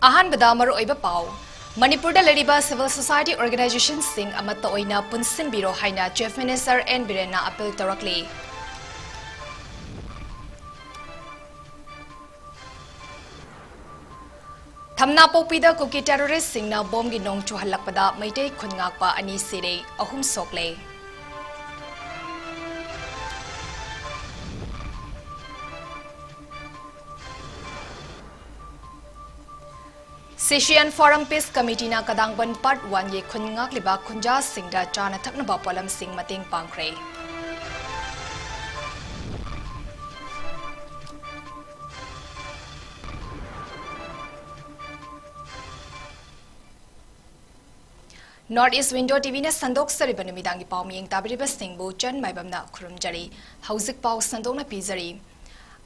अहानबदा मरुओइबा पाउ मणिपुरदा लेरिबा सिविल सोसाइटी ऑर्गेनाइजेशन सिंग अमत्ता ओइना पुनसिनबिरो हाइना चीफ मिनिस्टर एन बिरेनना अपील तौरकली। थमना पोपीदा कुकी टेररिस्ट सिंगना बॉम्बगी नोंग चुहल्लकपदा मैतै खुनगाकपा अनि सिरे अहुम सोकले। सेशियन फोरम पीस कमिटी ना कदांगबन पार्ट 1 ये खुनगाकलिबा खुंजा सिंगदा चाना थकनबा पोलम सिंग मतेंग पांखरे। नॉर्थ ईस्ट विंडो टीवी ने संदोक सरिबा नुमिदांगी पाउ मियंग ताबिरिबा सिंगबु 𝐁𝐈𝐓𝐄𝐻 खुरुमजरी हौजिक पाउ संदोकना पीजरी।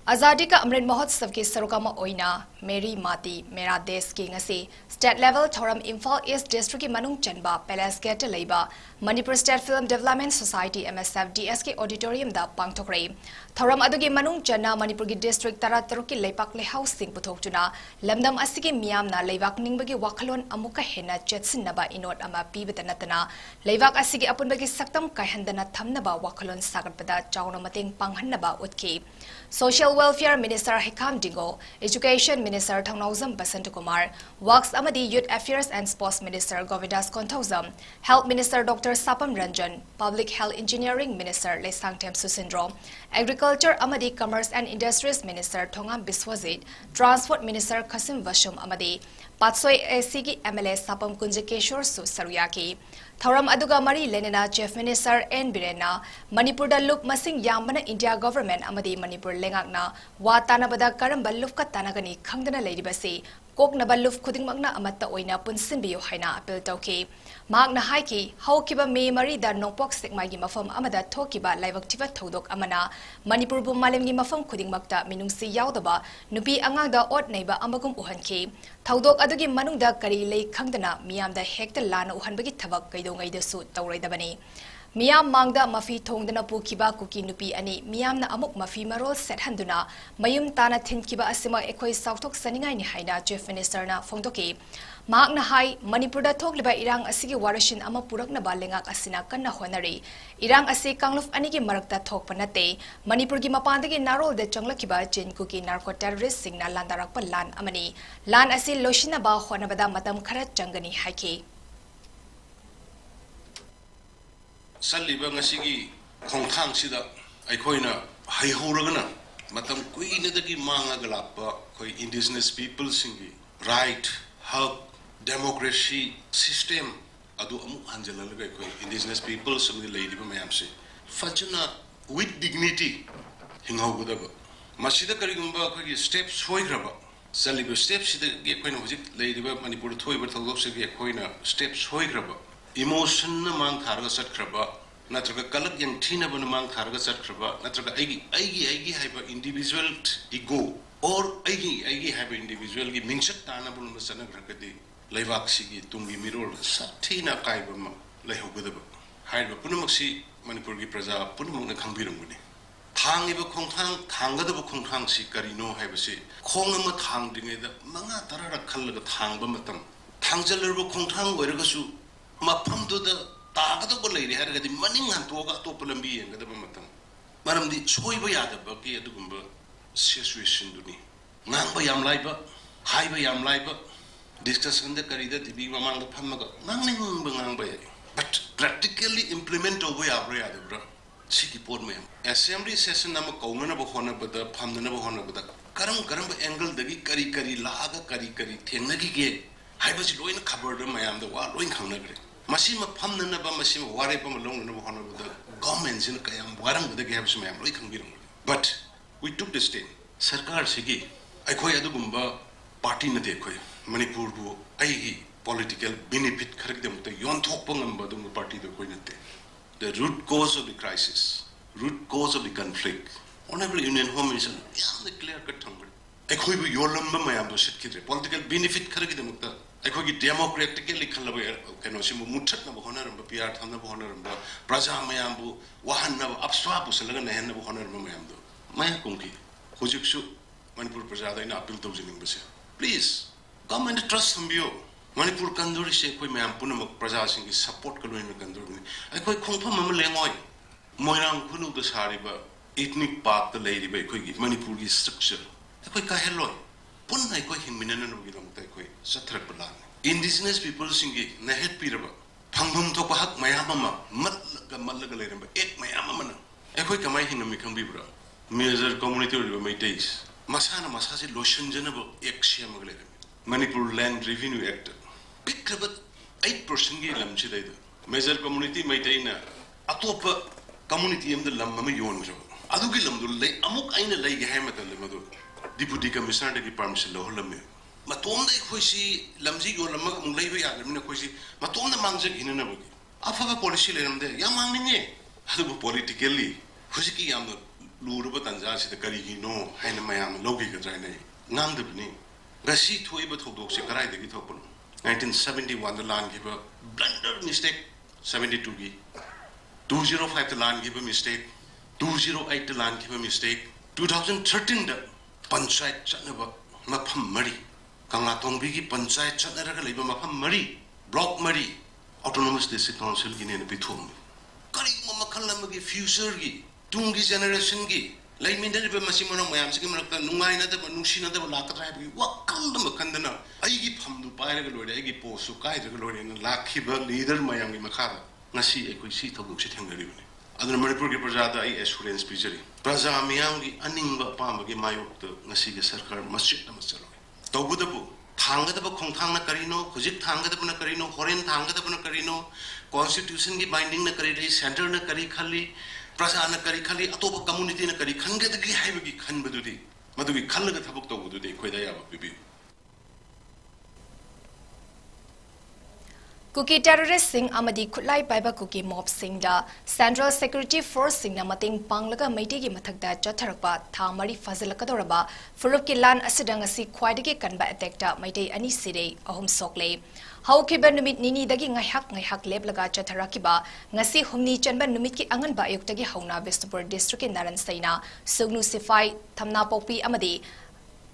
आजादी का अमृत महोत्सव के सरुकमा ओइना मेरी माटी मेरा देश की ngasi स्टेट लेवल थोरम इम्फाल ईस्ट डिस्ट्रिक्ट की मनुंग चनबा पैलेस गेट लेबा Manipur state film development society MSFDS के ऑडिटोरियम दा पांगथोकरे। थोरम अदुगी मनुंग चना मणिपुर की डिस्ट्रिक्ट तरा तरुक की लेपाक लेहाउ सिंग पुथोकचुना लमदम असिगे मियामना लेवाक निंगबगी वाखलोन अमुका हेना चेतसिनबा इनोट अमा पीबता नतना लेवाक असिगे अपुनबगी सक्तम कायहंदना थमनबा वाखलोन सागतपदा चाउना मतेंग पांगहन्नबा उतकी। Social welfare minister 𝐂𝐿 education minister Thounaojam Basantakumar works अमदी youth affairs and sports minister Govindas Konthoujam health minister doctor Sapam Ranjan public health engineering minister Leishangthem Susindro agriculture अमदी commerce and industries minister Thongam Biswajit transport minister Khashim Vashum अमदी पात्सोई AC की MLA सापम 𝐂𝐏𝐿 सु सरुयाकी। थौरम अदुगा मरी लेनेना चीफ मिनिस्टर एन बिरेनना मणिपुर दा लुक मसिंग यामबना इंडिया गवर्नमेंट अमदी मणिपुर लेंगाकना वा तानाबदा करंबा लुफका तानागनी खंगदना लेरिबसी कोकनबा लुफ खुदिंगमकना अमत्ता ओइना पुनसिनबियो हाइना अपील तौकी। मागना हाइकी हौकिबा मे मरीदा नोंपोक सेकमाइगी मफम अमदा थोकिबा लाइवक्तिबा थौदोक अमना मणिपुर बु मालेमगी मफम खुदिंगमकता मिनुंगसी यावदबा नुपी अंगांगदा ओट नैबा अमगुम उहनखी। थौदोक अदुगी मनुंगदा करी लेई खंगदना मियामदा हेक्ता लाना उहनबगी थबक कैदोंगैदसु तौरैदबनी। मियाम मांगदा मफी थोंगदना पुखिबा कुकी नुपी अनि मियामना अमुक मफी मरोल सेटहंदुना मयुम ताना थिनखिबा असिमा एखोई साउथोक सनिंगाइनि हाइना चीफ मिनिस्टरना फोंदोकी। मागना हाई मणिपुरदा थोकलिबा इरांग असिगी वारसिन अमा पुरकनबा लेंगाक असिना कन्ना होनरी। इरांग असि कांगलुफ अनिगी मरकता थोकपा नते मणिपुरगी मपानदगी नारोलदा चंगलकिबा चीन कुकी नार्को टेररिस्ट सिंगना लांदारकपा लान अमनी लान असि लोशिनबा होनबदा मतम खरा चंगनी हाइकी। सल्लिबा ngasiगी खोंथांग सिदा अखोइना हाइहौरगना मतम कुइनदगी मांगाग लापा कोई इंडिजिनस पीपल सिंगी राइट हक डेमोक्रेसी सिस्टम अदु अमु हंजललगा कोई इंडिजिनस पीपल समदि लेदिबा मयामसे फजना विथ डिग्निटी हिंगौगदब मसिदा करिगुंबा कोई स्टेप सोइग्रबा सल्लिबा स्टेप सिदा गे कोइना हुजिक लेदिबा मणिपुर थोइबा थौदोकसे कोइना स्टेप सोइग्रबा इमोशन न मांग थारगा सटख्रबा नत्रगा कलक यंग थीनबन मांग थारगा सटख्रबा नत्रगा आइगी हाइबा इंडिविजुअल इगो और आइगी हाइबा इंडिविजुअल की मिंगसत तानाबुन मसनग्रगदि लेवाक्सिगी तुंगी मिरोल सथीना काइबम लेहोगदब हाइबा पुनमक्सी मणिपुर की प्रजा पुनमक्न खंबिरंगुनि थांगिबा खोंथांग थांगदब खोंथांग सि करिनो हाइबसे खोंगम थांदिङेदा मंगा तरारा खल्लगा थांबा मतम थांजलरबो खोंथांग ओइरगसु मफमदुदा तागदब लेरि हरगदि मनिंग हंतोगा तो लंबी यंगदब मतम मरमदि सोइबा यादबा के अदुगुंबा सिचुएशन दुनी ngang ba yam lai ba hai ba yam lai ba discussion da kari da tibi mamang da phamaga ngang ba but practically implement over ya bra da bra siki por me assembly session nam kauna na ba hona ba da phamna na ba hona ba da karam ba angle da gi kari la ga kari thengna gi ge hai ba si loin khabar da mayam da wa loin khangna gre masi ma phamna na ba masi ma ware ba ma long na ba hona ba da government sin kayam warang ba da ge ha ba mayam loi khangbiram but we took the stand sarkar sigi अखोई अदुगुंबा party न दे अखोई मणिपुर को अही political benefit खरगदम त योंथोप ngamba दम party the कोई नते the root cause of the crisis root cause of the conflict honorable union home minister yam clear cut thangre अखोई बु योलंबा मयाम दो सिट खिद्रे पॉलिटिकल बेनिफिट खरगदम त अखोई की डेमोक्रेटिकली खलबा कनो सिम मुठत न होनरम पियार थन न होनरम प्रजा मयाम बु वाहन न अपस्वा पुसलग नहन न होनरम मयाम दो मया कुंकी हुजुक्सु Manipur Prajada in appeal to Zimbabwe. Please, comment trust थम्बियो मणिपुर कंदोरी से कोई मैम पुनम प्रजा सिंह की सपोर्ट कर लोइन कंदोरी अखोई खोंफम अम लेंगोय मोइरांग खुनु द सारिबा इथनिक पार्क द लेरिबा अखोई मणिपुर की स्ट्रक्चर अखोई काहेलोय पुन अखोई हिंमिनन नुगी लंगता अखोई सथरक बलान इंडिजिनस पीपल सिंह की नहेत पीरबा फंगम तो को हक मयाम अमा मल्लग लेरबा एक मयाम अमना अखोई कमाई हिंगमी खंबिब्रा मेजर कम्युनिटी ओरिबा मैटेस मसाना मसासे लोशन जनब एक सेमग लेरबा मणिपुर लैंड रेवेन्यू एक्ट पिक्रब 8% की लमची लेद मेजर कम्युनिटी मैटेना अतोप कम्युनिटी एम द लम अम योनजो अदुगी लमदु ले अमुक आइना लेगे है मतल मदु डिप्यूटी कमिश्नर की परमिशन लहलमे मतोम दे खोइसी लमजी गो लमग अमुक लेबे यादमिना खोइसी मतोम द मांगजे गिननबगी अफबा पॉलिसी लेरमदे या मांगनिने अदुबु पॉलिटिकली खोइसी याम लुरब तंजा सिद करिगिनो हैन मयाम लोगी गद्राइने नांगदबनी गसी थोइब थोदोक से कराइदगी थोपनो 1971 द लान गिव ब्लंडर मिस्टेक 72 की 205 द लान गिव मिस्टेक 208 द लान गिव मिस्टेक 2013 द पंचायत चनब मफम मरी कंगला तोंबी की पंचायत चनरग लेब मफम मरी ब्लॉक मरी ऑटोनोमस डिस्ट्रिक्ट काउंसिल की ने पिथोम करी मखल नमगी फ्यूचर की तुंगी जनरेशन की लेमिनदब मसिमनो मयाम से मरक्ता नुंगाइनदब नुंसिनदब लाकद्रा है वकल मखंदना अइगी फमदु पाइरग लोरे अइगी पोसु काइरग लोरे न लाखिब लीडर मयाम की मखादा ngasi ekoi si thoguk se thengari aduna manipur ki praja da ai assurance pijari praja miyam gi aningba pamba gi mayok to ngasi ge sarkar masjid na masalo tobudabu thangada ba khongthang na karino hujik thangada na karino horen thangada na karino constitution की binding न करी रही centre न करी खाली प्रजा न करी खाली अतोप कम्युनिटी न करी खनगदगी हाइबगी खनबदुदी मदुगी खनलग थबक तौबदुदी खोइदा याबा बिबी कुकी टेररिस्ट सिंह अमदी खुलाई पाइबा कुकी मॉब सिंह सेंट्रल सिक्योरिटी फोर्स सिंह मतिंग पांगलगा मैटी की मथकदा चथरकपा था मरी फजलकदोरबा फुरुप की लान असिदंग असि ख्वाइदगी कनबा अटैकटा मैटी अनि सिरे अहुम सोकले हौखिबा नुमित निनी दगी ngayhak लेबलगा चथरकिबा ngasi humni चनबा नुमित की अंगनबा अयुक्तगी हौना बिष्णुपुर डिस्ट्रिक्ट के नारायण सैना सुगनु सिफाई थमना पोपी अमदी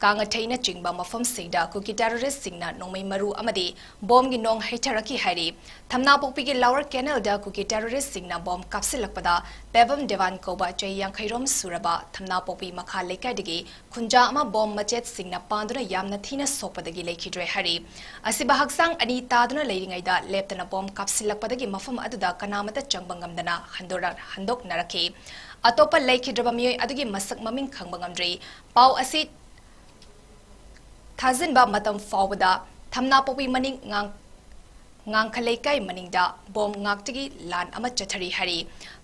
कांगथैना चिंबा मफम सिंगदा कुकी टेररिस्ट सिंगना नोमै मरु अमदी बॉम गी नोंग हैथरकी हैरी थमना पोपी के लावर कैनल दा कुकी टेररिस्ट सिंगना बॉम कापसिलकपदा पेबम देवान कोबा चै यांखैरोम सुरबा थमना पोपी मखा लेकाइदगी खुंजा अमा बॉम मचेत सिंगना पांदुना यामना थीना सोपदगी लेखिद्रे हैरी असिबा हक्सांग अनि तादुना लेरिंगैदा लेप्तना बॉम कापसिलकपदगी मफम अदुदा कनामता चंबंगमदना हंदोक नरखे अतोपा लेखिद्रबा मियोय अदुगी मसक ममिंग खंबंगमद्रे पाव असि थाजिनबा मतम फावदा थमना Poppy मनिंग ngang maningda bom ngaktigi lan ama chathari hari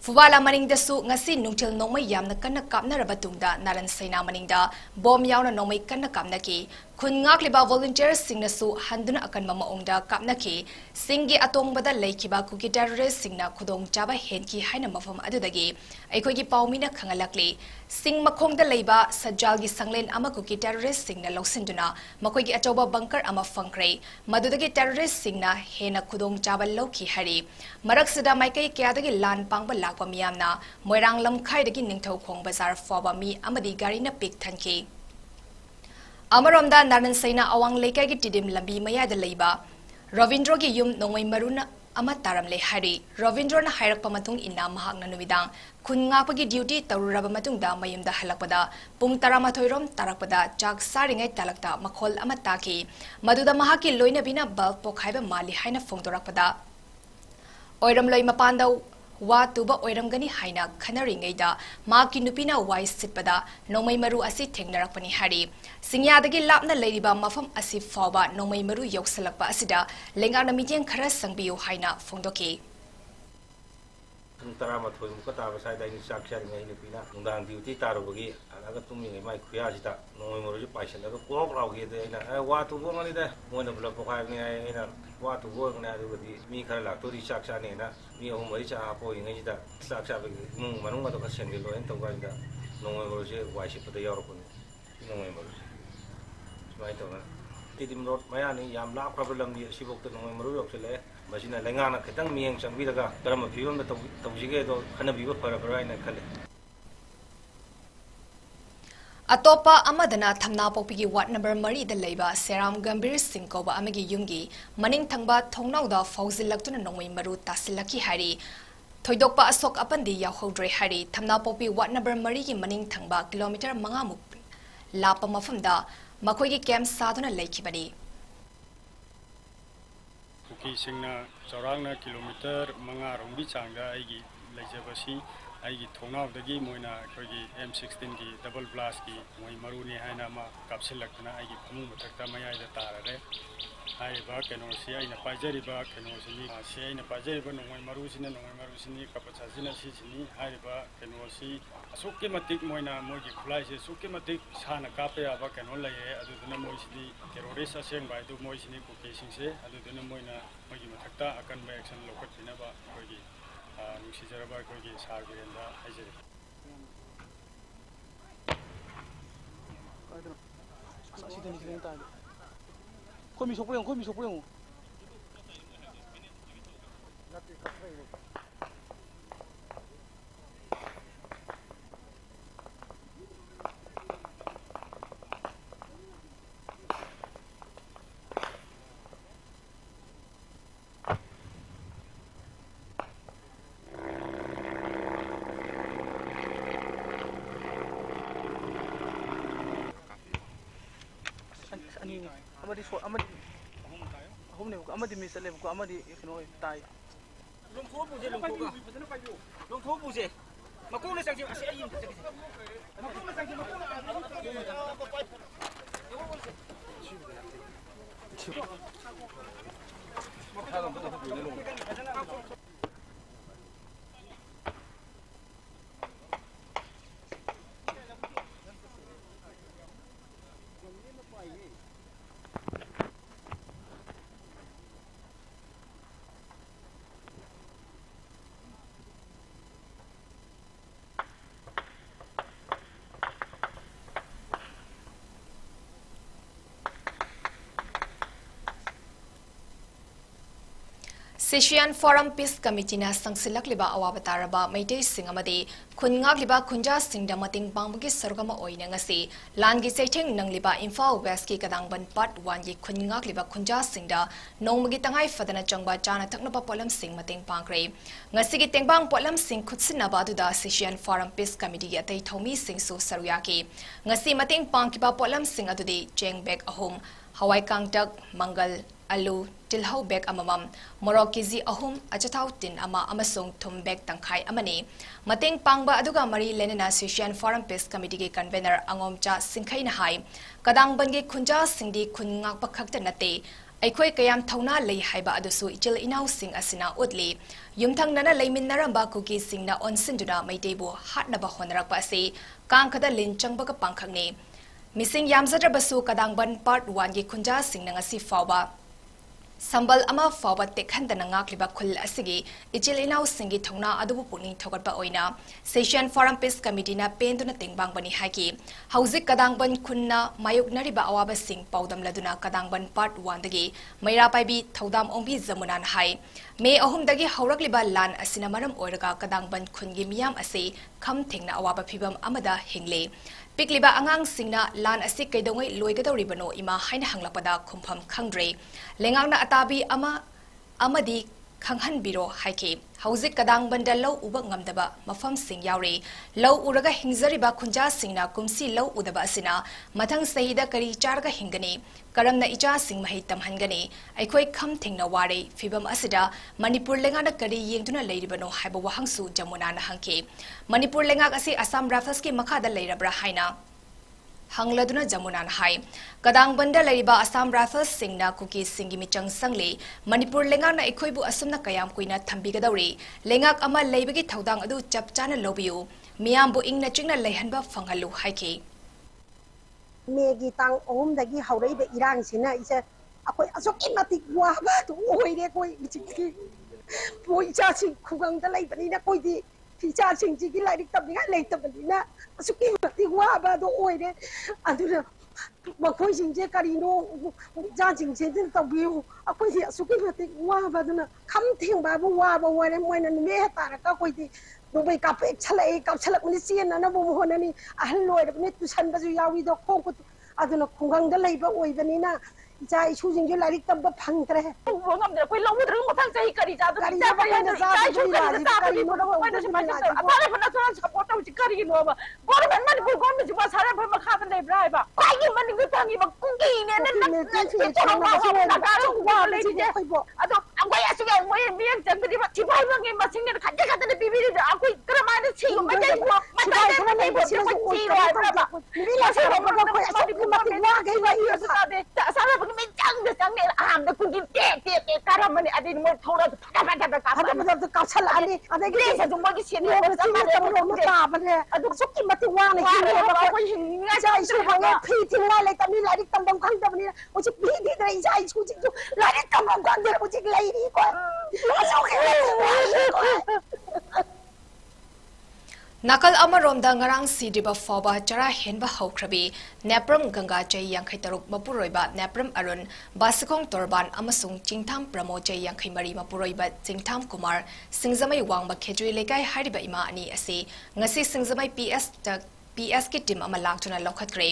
fuwala maningdasu ngasi nungtil nongmai yamna kanna kapnaraba tungda naran saina maningda bom yauna nongmai kanna kapnaki khun ngakliba volunteers singnasu handuna akan mama ongda kapnaki singi atongbada leikiba kuki terrorist singna khudong chaba henki haina mafam adudagi aikogi paumina khangalakli sing makhongda leiba sajjalgi sanglen ama kuki terrorist singna loksinduna makoigi achoba bunker ama fangkre madudagi terrorist singna hena khudong chaba lokhi hari maraksida maikai kyadagi lan pangba lakwa miyamna moirang lamkhaidagi ningthau khong bazar foba mi amadi gari na pik thanki Amaronda Naran Saina Awang Leka ki Tidim Lambi Maya de Leba Ravindro ki Yum Nongway Maruna Amataram Le Hari Ravindro na Hirak Pamatung Ina Mahak na Nuvidang Kun nga pagi duty Taruraba Matung da Mayum da Halakpada Pung Taramatoyrom Tarakpada Jak Saringay Talakta Makol Amataki Maduda Mahaki Loina Bina Bal Pokhaiba Mali Haina Fongdorakpada Oiram Loy Mapanda wa tuba oiramgani haina khanaringayda maki nupina wai sitpada nomai maru asi thengnarakpani hari singyadagi lapna leiriba mafam asi fawba nomai maru yoksalakpa asida lengana miteng khara sangbiu haina fongdoki Tarama thoi muka taba sai da insak shari ngai nupina nungdang duty tarubagi aga tumi ngai mai khuya sita nomai maru ji paisa la ko rauge de na wa tubo ngani da mona bla pokai ni ai na wa tubo ngani adu di mi khara la to ri sak sa ne na mi ho mari cha po ngai da sak sa bagi mung manung ga to ka sengil lo en to ga da nomai maru ji wai shi pada yor pun nomai maru mai to na tidim road maya ni yam la problem ni sibok to nomai maru yok sele Masina lengana ketang mieng sangbi daga karama fiyon da tawjige do khana biwa para para ina khale अतोपा अमदना थमना पोपीगी ward number 3 दा लेबा serum गंभीर सिंह कोबा अमगी युमगी मनिंग थंगबा थोंगनाउदा फौजिलक्तुना नोंमै मरु तासिलकी हारी थोइदोकपा असोक अपंदी याहौद्रे हारी थमना Poppy ward number 3 की मनिंग थंगबा किलोमीटर 5 मुक लापा मफमदा मखोइगी कैंप सादुना लेखिबनी कुकी सिंगना चौरांगना किलोमीटर 5 रोंगी चांगा आइगी लेजबसी आइगी थोंगनाउदगी मोइना अखोइगी M16 की डबल ब्लास्ट की मोइ मरुनी हाइना मा कापसिलक्तना आइगी फमुंग मथक्ता मयाइदा ताररे हाइबा केनोसी आइना पाइजरिबा केनोसिनी आइना पाइजरिबा नोंमै मरुसिनी कपचासिना सिसिनी हाइबा केनोसी असुक्के मतिक मोइना मोइगी खुलाइसे सुक्के मतिक साना कापे याबा केनो लये अदुदुना मोइसिनी टेरोरिस्ट असेंग बाइदु मोइसिनी कुकेसिंगसे अदुदुना मोइना मोइगी मथक्ता अकनबा एक्शन लौकत्तिनबा अखोइगी नुसिजरबा अखोइगी सारबिरेंदा हाइजरि कोई मिसोक पुरें अमदी मिस ले को अमदी कनो ताई लंथो बुजे लंथो बुजे मको ने संगे असे अयिन मको ने संगे सेशियन फोरम पीस कमिटीना संगसिलकलिबा अवाबतारबा मैटे सिंग अमदे खुनगागलिबा खुंजा सिंगदा मतिंग पांगबगी सरगमा ओइना ngasi लानगी चैथेंग नंगलिबा इम्फाल वेस्ट की कदांगबन पार्ट 1 की खुनगागलिबा खुंजा सिंगदा नोंमगी तंगाई फदना चंगबा चाना थकनबा पोलम सिंग मतिंग पांगरे ngasi की तेंगबांग पोलम सिंग खुदसिनबा दुदा सेशियन फोरम पीस कमिटी की अतै थौमी सिंग सु सरुयाकी ngasi मतिंग पांगकिबा पोलम सिंग अदुदि चेंग बैग अहोम हवाई कांगटक मंगल आलू तिलहौ बैग अममम मोरok केजी अहुम अचथाउ तिन अमा अमसोंग थुम बैग तंखाई अमने मतेंग पांगबा अदुगा मरी लेनेना सेशियन फोरम पीस कमिटी के कन्वेनर अंगोमचा सिंखैना हाई कदांगबनगे खुंजा सिंगदी खुनगाक पखक्ता नते अखोय कयाम थौना लई हाइबा अदुसु इचिल इनाउ सिंग असिना उदली युमथंगनना लैमिन्नरंबा कुकी सिंगना ओनसिंदुना मैतेबु हाटनबा होनरकपा से कांखदा लिन चंगबका पांखंगने मिसिंग यामजद्रबसु कदांगबन पार्ट 1 की खुंजा सिंगना ngasi फावबा संबल अमा फावबा तेखंदना ngakliba khul asigi इचिल इनाउ सिंगी थौना अदुबु पुनिंग थोगटबा ओइना सेशन फोरम पीस कमिटी ना पेंदुना तेंगबांगबनी हाकी हौजिक कदांगबन खुन्ना मायुकनरिबा अवाबा सिंग पाउदम लदुना कदांगबन पार्ट 1 दगी मैरा पाइबी थौदाम ओंबी जमुनान हाई मे अहुम दगी हौरकलिबा लान असिना मरम ओइरगा कदांगबन खुनगी मियाम असे खम थेंगना अवाबा फिबम अमदा हिंगले पिकलिबा आंगांग सिंगना लान असि कैदोंगै लोइगदौरिबनो इमा हाइना हंगलपदा खुमफम खंग्रे लेंगांगना अताबी अमदी खंगहनबिरो हाइके हौजिक कदांगबंदा लौ उबा ngamdaba मफम सिंग यावरे लौ उरगा हिंगजरिबा खुंजा सिंगना कुमसी लौ उदबा असिना मथंग सहीदा करी चारगा हिंगने करमना इचा सिंग महि तमहनगने अखोय खम थेंगना वारे फिबम असिदा मणिपुर लेंगाना करी येंगदुना लेरिबनो हाइबा वहंगसु जमुनाना हंके मणिपुर लेंगाक असि असम राइफल्स की मखादा लेरबरा हाइना हंगलदुना जमुनान हाई कदांगबंदा लैबा असम राइफल्स सिंगना कुकी सिंगी मिचंग संगले मणिपुर लेंगाना इखोइबु असुमना कयाम कुइना थंबिगदौरे लेंगाक अमा लैबगी थौदांग अदु चपचाना लोबियु मियामबु इंगना चिंगना लैहनबा फंगहलु हाइके मेगी तांग ओमदगी हौरैबे इरांगसिना इसे अखोय असोकि मतिक वाबा तो ओइरे कोइ मिचिकी पोइचासि खुगंगदा लैबनिना कोइदि फिचा सिंजी की लाइक तबनिगा लेतबनिना असुकि मतिक वाबा तो ओइरे अदुना ꯃꯈꯣꯏꯁꯤꯡꯁꯦ ꯀꯔꯤꯅꯣ ꯏꯆꯥꯁꯤꯡꯁꯦ ꯇꯧꯕꯤꯌꯨ ꯑꯩꯈꯣꯏꯁꯦ ꯑꯁꯨꯛꯀꯤ ꯃꯇꯤꯛ ꯋꯥꯕꯗꯨꯅ ꯈꯝ ꯊꯦꯡꯕꯕꯨ ꯋꯥꯕ ꯑꯣꯏꯔꯦ ꯃꯣꯏꯅ ꯅꯨꯃꯤꯠ ꯍꯦꯛ ꯇꯥꯔꯒ ꯑꯩꯈꯣꯏꯗꯤ ꯅꯣꯡꯃꯩ ꯀꯥꯞꯁꯜꯂꯛꯄꯅꯤ ꯆꯦꯟꯅꯅꯕ ꯍꯣꯠꯅꯅꯤ ꯑꯍꯜ ꯑꯣꯏꯔꯕꯅꯤ ꯇꯨꯁꯟꯕꯁꯨ ꯌꯥꯎꯏꯗꯣ ꯈꯣꯡ ꯈꯨꯠ ꯑꯗꯨꯅ ꯈꯨꯡꯒꯪꯗ ꯂꯩꯕ ꯑꯣꯏꯕꯅꯤꯅ ꯏꯆꯥ ꯏꯁꯨꯁꯤꯡꯁꯨ ꯂꯥꯏꯔꯤꯛ ꯇꯝꯕ ꯐꯪꯗ꯭ꯔꯦ ꯉꯝꯗ꯭ꯔꯦ ꯑꯩꯈꯣꯏ ꯂꯧꯗ꯭ꯔꯒ ꯃꯊꯪ ꯆꯍꯤ ꯀꯔꯤ ꯆꯥꯗꯣꯏꯅꯣ ꯏꯆꯥ ꯏꯁꯨ ꯀꯔꯤꯗ ꯆꯥꯕꯅꯤꯕ ꯃꯣꯏꯅ ꯁꯨꯃꯥꯏꯅ ꯇꯧꯔ ꯑꯇꯥꯔꯕ ꯅꯠꯇ꯭ꯔꯒ ꯁꯞꯄꯣꯔꯠ ꯇꯧꯁꯤ ꯀꯔꯤꯒꯤꯅꯣꯕ ꯒꯣꯔꯃꯦꯟ ꯃꯅꯤꯄꯨꯔ ꯒꯣꯔꯃꯦꯟꯁꯤꯕꯨ ꯑꯁꯥꯔꯕ ꯃꯈꯥꯗ ꯂꯩꯕ꯭ꯔꯥ ꯍꯥꯏꯕ ꯈ꯭ꯋꯥꯏꯒꯤ ꯃꯅꯤꯄꯨꯔ ꯐꯪꯉꯤꯕ ꯀꯨꯀꯤꯅꯦꯅ ꯂꯩꯔꯤꯁꯦ ꯑꯗꯣ ꯑꯩꯈꯣꯏ ꯑꯁꯨꯛ ꯃꯣꯏ ꯃꯤꯠꯌꯦꯡ ꯆꯪꯒꯅꯤꯕ ꯁꯤꯐꯥꯏꯕꯒꯤ ꯃꯁꯤꯡꯅ ꯈꯟꯖ ꯈꯟꯖꯅ ꯄꯤꯕꯤꯔꯤꯗ ꯑꯩꯈꯣꯏ ꯀꯔꯝꯍꯥꯏꯅ ꯁꯤꯕ ꯃꯩꯇꯩꯕꯨ ꯁꯤꯔꯣ ꯍꯥꯏꯕ꯭ꯔꯕ ꯑꯁꯥꯔꯕꯒꯤ ꯃꯤ ꯆꯪꯅꯦ ꯑꯍꯥꯟꯕꯗ ꯀꯨꯀꯤ ꯇꯦꯛ ꯀꯥꯔꯝꯕꯅꯤ ꯑꯗꯩ ꯃꯣꯏ ꯊꯧꯔꯒ ꯐꯠꯇ ꯀꯥꯞꯁꯜꯂꯛꯑꯅꯤ ꯑꯗꯒꯤ ꯂꯦꯁꯁꯨ ꯃꯣꯏꯒꯤ ꯇꯥꯕꯅꯦ ꯑꯗꯨ ꯑꯁꯨꯛꯀꯤ ꯃꯇꯤꯛ ꯋꯥꯅ ꯍꯤꯡꯉꯦꯕ ꯑꯩꯈꯣꯏ ꯍꯤꯡꯅꯤꯡꯉꯥꯏ ꯏꯆꯥ ꯏꯁꯨ ꯐꯪꯉꯦ ꯐꯤ ꯊꯤꯡꯉꯥꯏ ꯂꯩꯇꯕꯅꯤ ꯂꯥꯏꯔꯤꯛ ꯇꯝꯐꯝ ꯈꯪꯗꯕꯅꯤꯅ ꯍꯧꯖꯤꯛ ꯐꯤ ꯊꯤꯗ꯭ꯔꯦ ꯏꯆꯥ ꯏꯁꯨꯁꯤꯡꯁꯨ ꯂꯥꯏꯔꯤꯛ ꯇꯝꯐꯝ ꯈꯪꯗꯦ ꯍꯧꯖꯤꯛ ꯂꯩꯔꯤꯀꯣ ꯑꯁꯨꯛꯀꯤ ꯃꯇꯤꯛ ꯋꯥꯏꯀꯣ ꯅꯥꯀꯜ ꯑꯃꯔꯣꯝꯗ ꯉꯔꯥꯡ ꯁꯤꯗ꯭ꯔꯤꯕ ꯐꯥꯎꯕ ꯆꯔꯥ ꯍꯦꯟꯕ ꯍꯧꯈ꯭ꯔꯕꯤ ꯅꯦꯄ꯭ꯔꯝ ꯒꯪꯒꯥ ꯆꯍꯤ 53 ꯃꯄꯨꯔꯣꯏꯕ ꯅꯦꯄ꯭ꯔꯝ ꯑꯔꯨꯟ ꯕꯥꯁꯤꯈꯣꯡ ꯇꯣꯔꯕꯥꯟ ꯑꯃꯁꯨꯡ ꯆꯤꯡꯊꯥꯝ ꯄ꯭ꯔꯃꯣ ꯆꯍꯤ 53 ꯃꯄꯨꯔꯣꯏꯕ ꯆꯤꯡꯊꯥꯝ ꯀꯨꯃꯥꯔ ꯁꯤꯡꯖꯃꯩ ꯋꯥꯡꯕ ꯈꯦꯇ꯭ꯔꯤ ꯂꯩꯀꯥꯏ ꯍꯥꯏꯔꯤꯕ ꯏꯃꯥ ꯑꯅꯤ ꯑꯁꯤ ꯉꯁꯤ ꯁꯤꯡꯖꯃꯩ PS की टीम अमा लाक्तुना लौखत्रे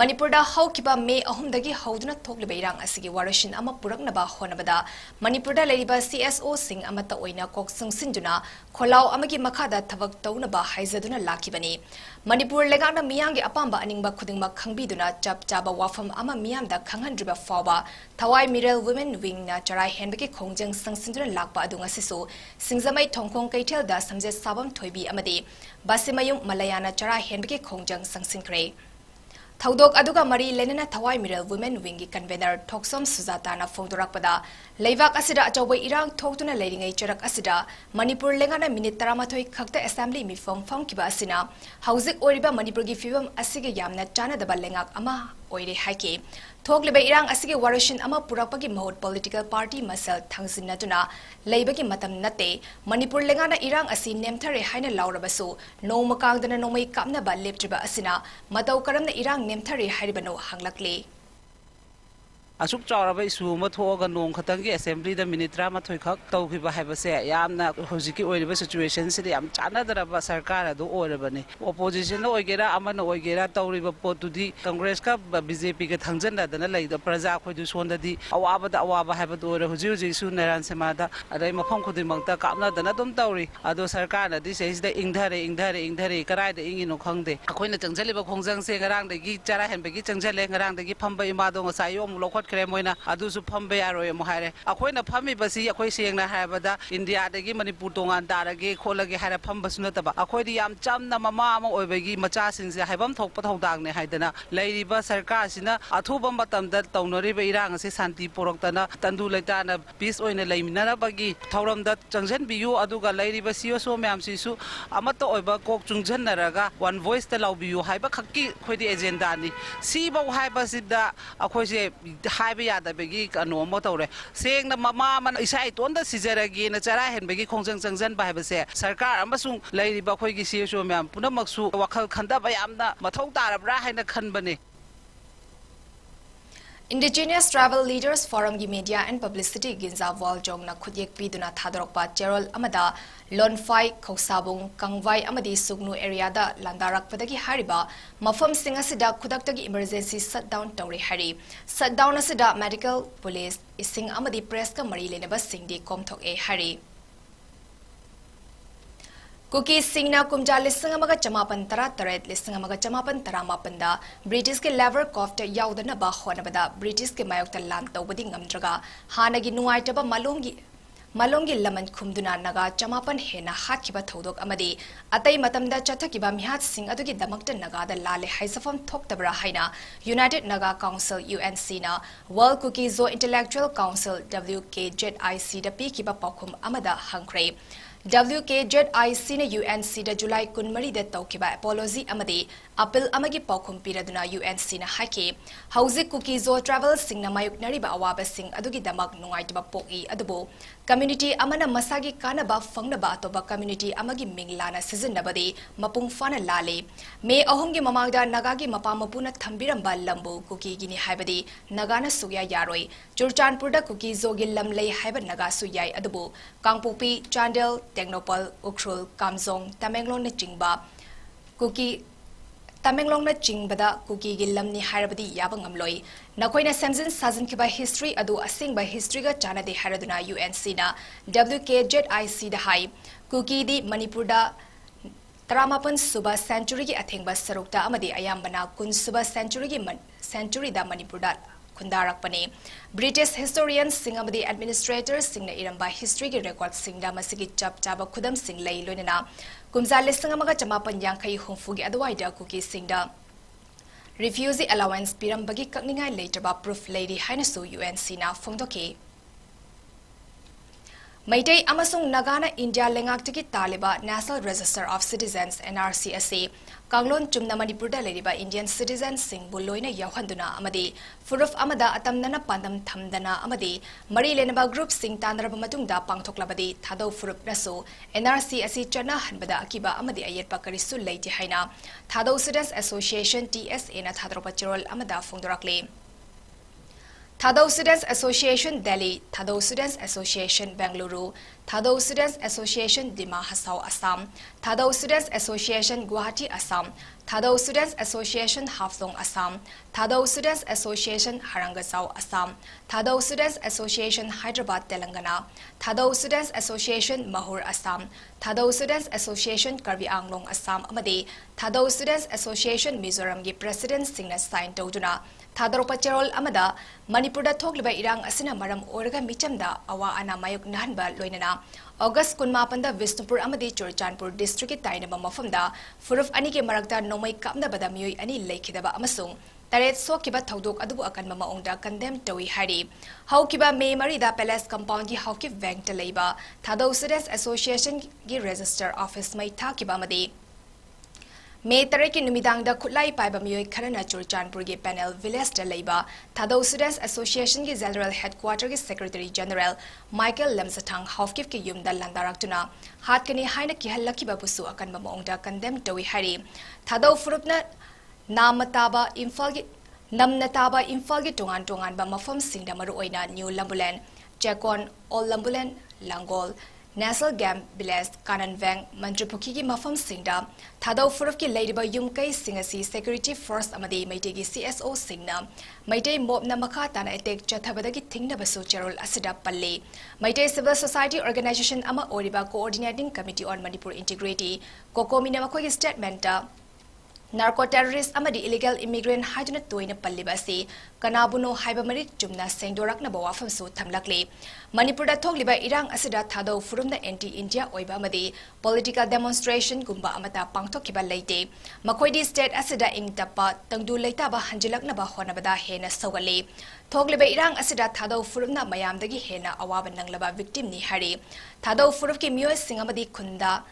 मणिपुरदा हौकिबा मे 3 दगी हौदुना थोक्लिबा इरांग असिगी वारशिन अमा पुरकनबा होनबदा मणिपुरदा लेरिबा CSO सिंग अमता ओइना कोक संगसिनदुना खोलाव अमगी मखादा थबक तौनबा हाइजदुना लाखिबनी मणिपुर लेगांगना मियांगी अपांबा अनिंगबा खुदिंगमा खंगबीदुना चप चाबा वाफम अमा मियांदा खंगहनद्रिबा फावबा थवाई मिरल वुमेन विंगना चराई हेनबगी खोंजंग संगसिनदुना लाकपा अदुंगा सिसु सिंगजमई थोंगखोंग कैथेलदा समजे साबम थोइबी अमदी बासिमयुम मलयाना चरा हेनबगी खोंजंग संगसिनख्रे थौदोक अदुगा मरी लेनना थवाई मिरल वुमेन विंगी कन्वेनर थोक्सोम सुजाताना फोंदोरकपदा लेवाक असिदा अचौबा इरांग थोक्तुना लेरिंगै चरक असिदा मणिपुर लेंगाना मिनिट 13 खक्ता असेंबली मिफम फंकिबा असिना हौजिक ओरिबा मणिपुरगी फिवम असिगे यामना चानादबा लेंगाक अमा ओइरे हाइके थोक्लिबा इरांग असिगे वारशिन अमा पुरकपगी महूत पॉलिटिकल पार्टी मसल थंगसिनदुना लेबगी मतम नते मणिपुर लेंगाना इरांग असि नेमथरे हाइना लाउरबसु नोमकांगदना नोमै कामनबा लेप्ट्रिबा असिना मतौ करमना इरांग नेमथरे हाइरिबनो हांगलक्ले असुक चावरबा इशू अमा थोगा नोंग खतंगी असेंबली द मिनिट 13 खक तौखिबा हाइबसे यामना होजिकी ओइरिबा सिचुएशन सिदि याम चानादरबा सरकार अदु ओइरबने ओपोजिशन ओइगेरा अमन ओइगेरा तौरिबा पोतुदी कांग्रेस का बीजेपी के थंगजनदना लैद प्रजा खोइदु सोंददी अवाबा हाइबदु ओइर होजि होजि सु नरान सेमादा अदै मफम खुदिमंगता कामनादना दुम तौरि अदो सरकार नदि सेसिदा इंधरे कराइदा इंगिनो खंगदे अखोइना चंगजलिबा खोंजंग से ngaraangdagi chara henbagi changjale ngaraangdagi phamba imado ngasai yom lokot मोना फंबे यारोय मोहारे अखोइना फमीबसी अखोइ सेंगना हाबदा इंडिया दगी मणिपुर तोंगान तारगे खोलगे हारा फंबसु नतबा अखोइदि याम चामना ममा अमा ओइबगी मचा सिंसे हाइबम थोकप थौदांगने हाइदना लैरिबा सरकार सिना अथुबा मतमदा तौनरिबा इरांग से शांति पोरक्तना तंदु लैताना पीस ओइना लैमिनाबगी थौरमदा चंगजन बियु अदुगा लैरिबा सियोसो म्याम सिसु अमत ओइबा कोक चुंगजनरगा वन वॉइस ता लाउबियु हाइबा खक्की खोइदि एजेंडा नि सिबा हाइबा सिदा अखोइसे हाइबा यादबगी कनोम तौरे सेंगना ममा मन इसा इतोंद सिजरगी न चरा हेनबगी खोंजंग चंगजन बाइबसे सरकार अमसुंग लैरिबा खोइगी सियोसो म्याम पुनमक्सु वखल खंदबा यामना मथौ तारब्रा हाइना खनबने Indigenous Travel Leaders Forum की Media and Publicity गिंजा वालजोंग न खुदियक पीदुना थादरकपा चेरोल अमदा लोनफाई खौसाबुंग कंगवाई अमदी सुगनु एरिया दा लांदारकपदगी हारिबा मफम सिंग असिदा खुदक्तगी इमरजेंसी शटडाउन तौरे हारि शटडाउन असिदा मेडिकल पुलिस इसिंग अमदी प्रेस का मरी लेनबा सिंगदी कोमथोक ए हारि कुकी सिंगना कुमजा लिसिंग अमगा चमापन तरा तरेत लिसिंग अमगा चमापन तरा मापनदा ब्रिटिश के लेवर कॉफ्ट याउदनबा होनबदा ब्रिटिश के मायोक्ता लान तौबदी ngамद्रगा हानगी नुआइतबा मलोंगी लमन खुमदुना नगा चमापन हेना हातखिबा थौदोक अमदी अतै मतमदा चथकिबा मिहात सिंग अदुगी दमक्ता नगादा लाले हाइसफम थोक्तबरा हाइना यूनाइटेड नगा काउंसिल UNC ना वर्ल्ड कुकी जो इंटेलेक्चुअल काउंसिल WKZIC दा पीकिबा पौखुम अमदा हंख्रे WKZIC ने UNC दा जुलाई 13 दा तौकिबा apiology अमदी apil amagi paukhum piraduna UNC na haki hauzik 𝐂𝐒𝐍 travel singna mayuknariba awaba sing adugi damak nungaitaba poki adubo community amana masagi kanaba fangnaba atoba community amagi minglana sizinabadi mapung fana lale me ahomgi mamangda nagagi mapamapuna thambiramba lambu 𝐂𝐒 gini haibadi nagana sugya yaroi Churchanpurda 𝐂𝐒𝐍 gi lamlei haiba naga su yai adubo Kangpokpi Chandel Teknopal Ukhrul Kamjong Tamenglong na chingba 𝐂𝐒 Tamenglong na chingbada 𝐂𝐒 gi lamni hairabadi yabang amloi nakoina samjin sajin kiba history adu asingba history ga chana de haraduna UNC na 𝐊𝐾𝐍𝐈𝐒 da hai 𝐂𝐒 di Manipur da 38 suba century gi athengba sarukta amadi ayambana 10 suba century da Manipur da Kundarakpane British historians singamadi administrators singna iramba history gi record singda masigi chap chaba khudam sing lei loinana kumjale singamaga chamapan yankai humfugi adwaida 𝐂𝐒 singda refugee allowance pirambagi kakningai later proof lady hainasu UNC na phongdoke Maitai amasung Nagana India lengaktiki taliba National Register of Citizens NRC ase Kanglon chumna Manipurda leriba Indian citizens sing buloina yawhanduna amadi furuf amada atamnana pandam thamdana amadi mari lenaba group sing tanaraba matungda pangthoklabadi thado furup naso NRC ase chana hanbada akiba amadi ayetpa karisu leiti haina thado Students Association TSA na thadropa chirol amada phongdorakle Thado Students Association Delhi, Thado Students Association Bengaluru, Thado Students Association Dima Hasau Assam, Thado Students Association Guwahati Assam, Thado Students Association Hafdong Assam, Thado Students Association Harangasau Assam, Thado Students Association Hyderabad Telangana, Thado Students Association Mahur Assam, Thado Students Association Karbi Anglong Assam Amadi, Thado Students Association Mizoram gi President Singna sign Toduna, Thadropa Cherol Amada, Manipurda Thogliba Irang Asina Maram Orga Michamda, Awa Ana Mayuk Nahanba Loinana, August Kunmapanda Visnupur Amadi Churchanpur District Tainaba Mafamda, Furuf Anike Marakda Nomai Kamda Badamui Ani Lakidaba Amasung, Taret Sokiba Todok Adubu Akan Mama Ongda condemned Towi Hari, Haukiba May Marida Palace Compound 𝐺𝐻𝐸 Taleba, Thado Students Association gi Register Office Mai Thakiba Madi. May Tareki Numidangda Kutlai Paiba Miyoi Karana Churchanpur gi panel village da Leiba, Thado Students Association gi General Headquarter gi Secretary General Michael Lemsatang Hofkif ki Yumda Landaraktuna, Hatkani Haina ki Halakiba Busu akan Maongda condemned Towi Hari, Thado Furupna Namataba Imphal gi Tongan ba mafam singda maru oina New Lambulan, Chekon Old Lambulan, Langol, National Gam Bilas Kananvang Mantripuki gi mafam singda Thado Furuf ki Ladeba Yumkai Singasi Security Force Amadi Maitegi CSO Singna Maitei Mob na Makatana Etek Chathabadagi Tingna Basu Cherol Asida Palle Maitei Civil Society Organization Ama Oriba Coordinating Committee on Manipur Integrity Kokomi Namakogi Statementa Narco-terrorist amadi illegal immigrant hajuna toina pallibasi kanabuno haiba mari chumna sengdorakna bawafam su thamlakle Manipurda thogliba irang asida thado furumna anti-India oiba amadi political demonstration gumba amata pangthokiba leite makoidi state asida ingtapa tangdu leitaba hanjilakna ba honabada hena sogale thogliba irang asida thado furumna mayamdagi hena awaba nanglaba victim ni hari thado furufki miyoi singamadi khunda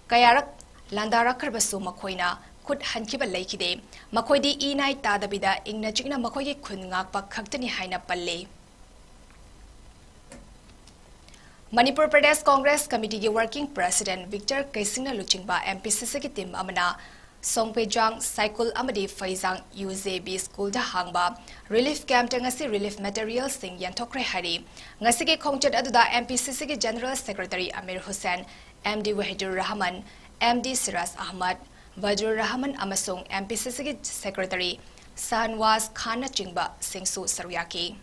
kayarak landarakharbasu makoina Kut Hankiba Lakide, Makoidi Inai Tadabida, Ignachina Makoyi Kungakpa Kaktani Haina Palle. Manipur Pradesh Congress Committee Working President Victor Kaisingna Luchingba MPCC Tim Amana, Songpejang Cycle Amadi Faizang UZB School da Hangba, Relief Camp Tangasi Relief Materials Sing Yantokre Hari, Ngasiki Kongchat Aduda MPCC General Secretary Amir Hussain, MD Wahidur Rahman, MD Siras Ahmad, Vadur Rahman Amasung MPCC Secretary Sanwaz Khan Chingba Singsu Saryaki.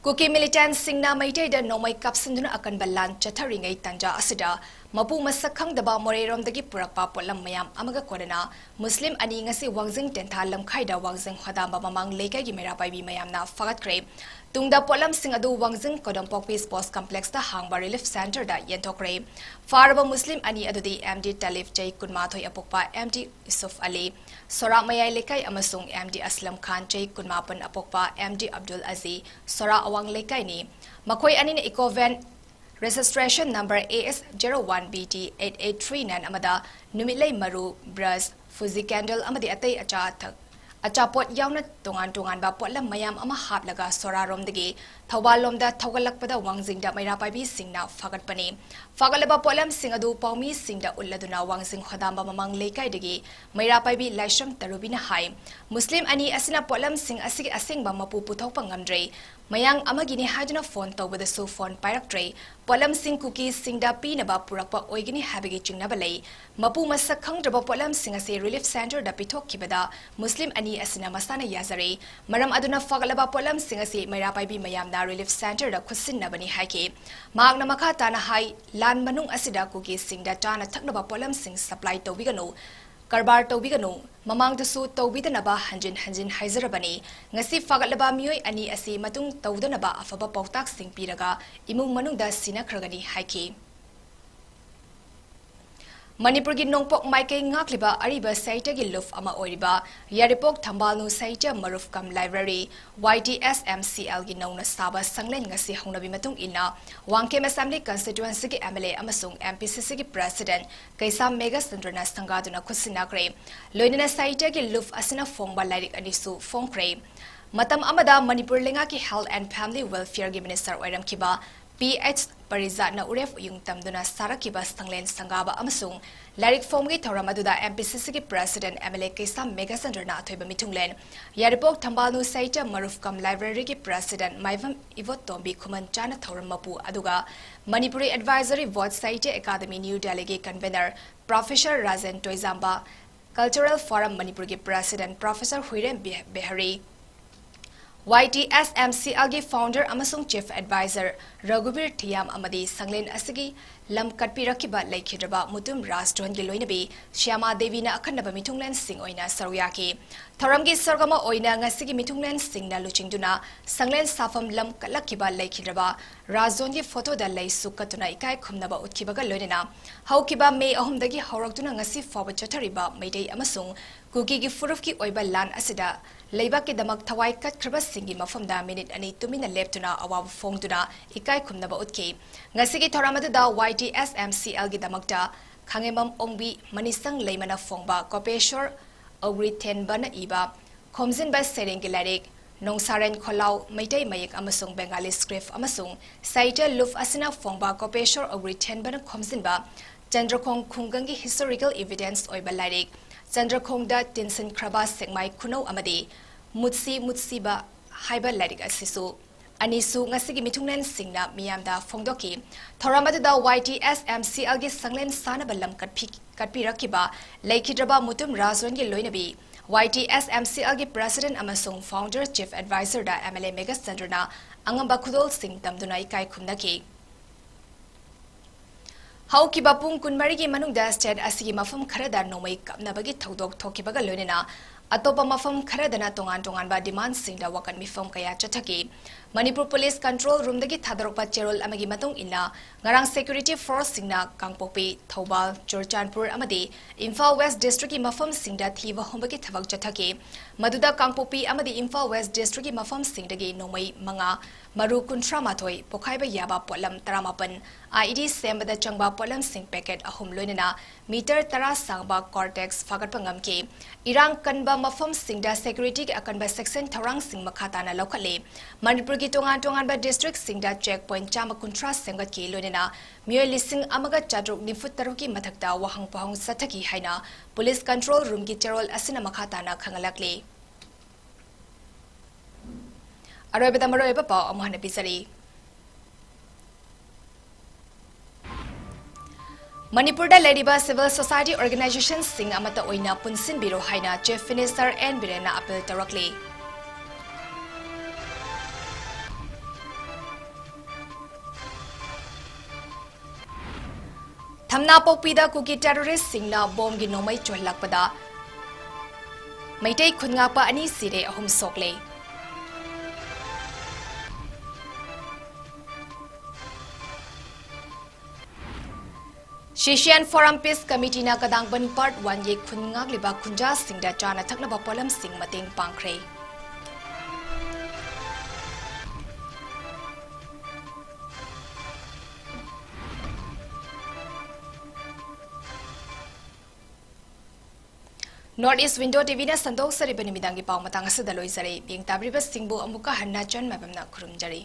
𝐂𝐒 militants singna Maitai da nomai kapsinduna akan balan chatharingai tanja asida mapu masakhang daba moreromdagi purakpa polam mayam amaga korana Muslim ani ngasi wangjing tentha lamkhai da wangjing khodamba mamang leikai gi mera paibi mayamna fagatkre tungda polam sing adu wangjing kodompokpi sports complex da hangba relief center da yentokre farba Muslim ani adudi MD Talif Jai Kunmathoi apokpa MD Yusuf Ali Sora Mayai Lekai amasung MD Aslam Khan Jai Kunmapan apokpa MD Abdul Aziz Sora awang lekai ni makoi ani na eco van registration number AS01BT8839 amada numitlay maru brush fuji candle amadi atay achapot yauna tongan ba potlam mayam ama haplaga soraromdagi thawalomda thogalakpada wangjingda mairapaibi singna fagatpani fagalaba potlam singadu paumi singda ulladuna wangjing khodamba mamang leikaidagi mairapaibi laisham tarubina hai muslim ani asina potlam sing asigi asengba mapu puthokpa ngamdre mayang amagini hajuna phone tawbadasu phone pairaktre potlam sing cookie singda pinaba purakpa oigini habigi chingnabalai mapu masak khangdraba potlam sing ase relief center da pithokkibada muslim ani asina masana yazare maram aduna fagalaba potlam sing ase mairapaibi mayam relief center da khusinnabani haike magna makha tana hai lan manung asida cookie singda tana thaknaba potlam sing supply tawbiganu karbar tawbiganu mamang dasu tawbidanaba hanjin haizarabani ngasi fagalaba mioi ani asi matung tawdanaba afaba pautak sing piraga imung manungda sinakragani haike Manipur gi nongpok maike ngakliba ariba saita gi luf ama oiriba yaripok thambalnu saita marufkam library YTSMCL gi nongna saba sanglen ngasi hongnabi matung ina wangkem assembly constituency gi MLA amasung MPCC gi president 𝐂𝐒𝐈𝐋𝐿 sangaduna khusinakre loinana saita gi luf asina fongba lairik anisu fongkre matam amada Manipur lenga ki health and family welfare gi minister oiram kiba PH Parizatna uref yung tamduna sarakiba stanglen sangaba amasung larik formgi thoramaduda MPCC ki president MLA 𝐂𝐒𝐈𝐋𝐿 na athoiba mitunglen yaripok thambalnu saita marufkam library ki president MAIBAM ivot tombi khuman chana thoramapu aduga Manipuri advisory board saita academy new delegate convener Professor Rajan Toizamba cultural forum Manipur ki president Professor Huirem Behari YTSMCL gi founder amasung chief advisor Raghubir Thiam amadi sanglen asigi lam katpirakiba laikhidraba mutum rasdon gi loinabi Shyama Devi na akhanaba mitunglen sing oina saruyaki thoramgi sargama oina ngasigi mitunglen sing na luchingduna sanglen safam lam kalakiba laikhidraba razon gi photo da lai sukatuna ikai khumnaba utkibaga loinena haukiba May 3 dagi hawrakduna ngasi fawa chathariba maidei amasung kuki gi furuf ki oiba lan asida leiba ki damak thawai kat khraba singi mafamda minute ani tumina leptuna awabu fongduna ikai khumnaba utki ngasigi thoramadu da YTSMCL gi damakta khangemam ongbi manisang leimana fongba kopeshor ogri tenbana iba khomjin ba sereng gi larik nongsaren kholau maitai mayek amasung bengali script amasung saita luf asina fongba kopeshor ogri tenbana khomjin ba chandrakhong khungangi historical evidence oiba larik chandrakhongda tinsin khraba sengmai khuno amadi mutsi ba haiba larik asisu anisu ngasigi mitunglen singna miyamda fongdoki thoramadu YTSMCL gi sanglen sana balam katpi rakiba laikhidraba mutum razon gi loinabi YTSMCL gi president amasung founder chief advisor da MLA 𝐂𝐒𝐿 na angamba khudol sing tamduna ikai khumnaki haukiba pung kunmari gi manungda state asigi mafam kharada nomai kapnabagi thodok thokibaga loinena atopa mafam kharadana tongan ba demand singda wakan mifam kaya chathaki Manipur Police Control Room dagi thadrokpa cherol amagi matung ina ngarang security force singna Kangpopi Thobal Churchanpur amadi Imphal West District ki mafam singda thiba hombagi thabak chathaki maduda Kangpopi amadi Imphal West District ki mafam singdagi nomai manga maru kunthra mathoi pokhaiba yaba polam 18 IED sembada changba polam sing packet ahum loinena meter tara sangba cortex fagatpa ngamki irang kanba mafam singda security ki akanba section tharang sing makhatana lokhale Manipur ki tongan ba district singda checkpoint chama kunthra semgat ki loinena mioi lising amaga chadruk nifut taruki mathakta wahang pahang sathaki haina police control room ki cherol asina makhatana khangalakle Arabada maroiba pa amhana pisari Manipur da lediba civil society organizations sing amata oina punsin biro haina chief minister N Birena appeal tarakli Thamna pokpida kuki terrorist singna bomb gi nomai chohlakpada maitai khungapa ani sire ahum sokle Shishian Forum Peace Committee na kadangban part 1 ye khungak liba khunja singda chana thakna ba polam sing mateng pangkhre north East Window TV ने संदोक सरिब निमिदांगी पाव Matang असदा लोइजरे Bing ताब्रिबा सिंबु अमुका हन्ना ꯆꯟ ꯃꯥꯏꯕꯝꯅ खुरुमजरी।